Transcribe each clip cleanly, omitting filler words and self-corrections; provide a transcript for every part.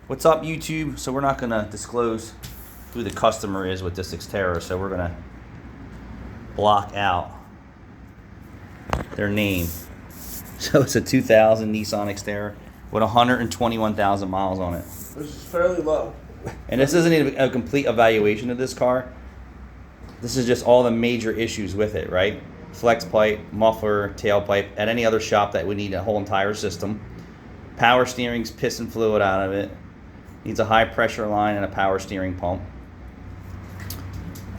What's up, YouTube? So we're not gonna disclose who the customer is with this Xterra, so we're gonna block out their name. So it's a 2000 Nissan Xterra with 121,000 miles on it. Which is fairly low. And this isn't even a complete evaluation of this car. This is just all the major issues with it, right? Flex pipe, muffler, tailpipe. At any other shop that would need a whole entire system. Power steering's pissing fluid out of it. Needs a high pressure line and a power steering pump.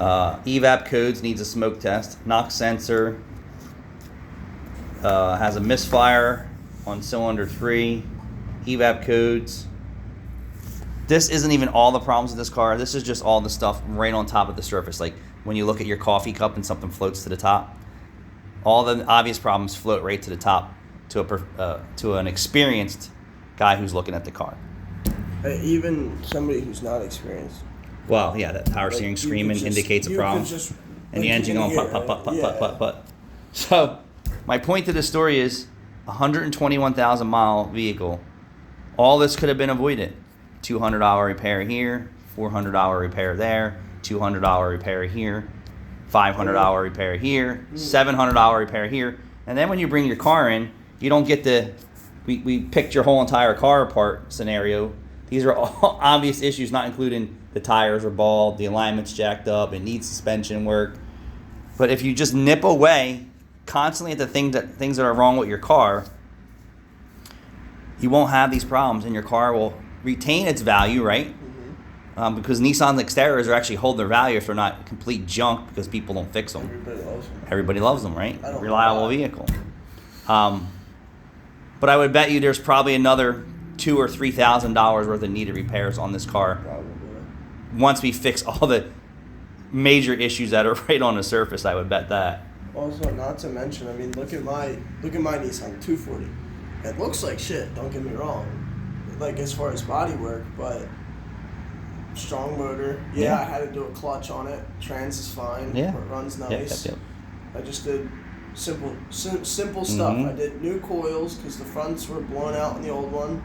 Evap codes needs a smoke test. NOx sensor. Has a misfire on cylinder 3. Evap codes. This isn't even all the problems with this car. This is just all the stuff right on top of the surface. Like when you look at your coffee cup and something floats to the top. All the obvious problems float right to the top to an experienced guy who's looking at the car. Even somebody who's not experienced. Well, yeah, that power steering screaming indicates a problem. And the engine going put. So, my point to this story is 121,000 mile vehicle. All this could have been avoided. $200 repair here, $400 repair there, $200 repair here, $500 repair here, $700 repair here. And then when you bring your car in, you don't get the, we picked your whole entire car apart scenario. These are all obvious issues, not including the tires are bald, the alignment's jacked up, it needs suspension work. But if you just nip away constantly at the things that are wrong with your car, you won't have these problems, and your car will retain its value, right? Because Nissan Xterras are actually hold their value if they're not complete junk because people don't fix them. Everybody loves them, right? Reliable vehicle. But I would bet you there's probably another $2,000 or $3,000 worth of needed repairs on this car. Probably. Once we fix all the major issues that are right on the surface, I would bet that. Also, not to mention, I mean, look at my Nissan 240. It looks like shit. Don't get me wrong. Like as far as body work, but strong motor. Yeah, I had to do a clutch on it. Trans is fine. Yeah. It runs nice. Yep. I just did simple stuff. I did new coils because the fronts were blown out in the old one.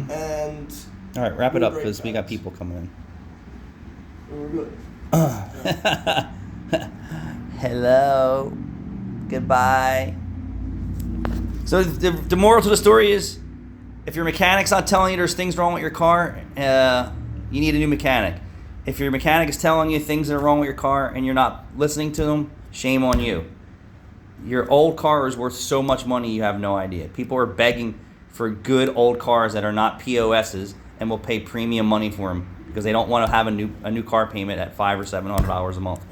And all right, wrap it up because we got people coming in. We're good. Hello. Goodbye. So the moral to the story is, if your mechanic's not telling you there's things wrong with your car, you need a new mechanic. If your mechanic is telling you things that are wrong with your car and you're not listening to them, shame on you. Your old car is worth so much money you have no idea. People are begging for good old cars that are not POSs and will pay premium money for them because they don't want to have a new car payment at $500 or $700 a month.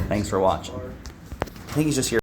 Thanks for watching. I think he's just here.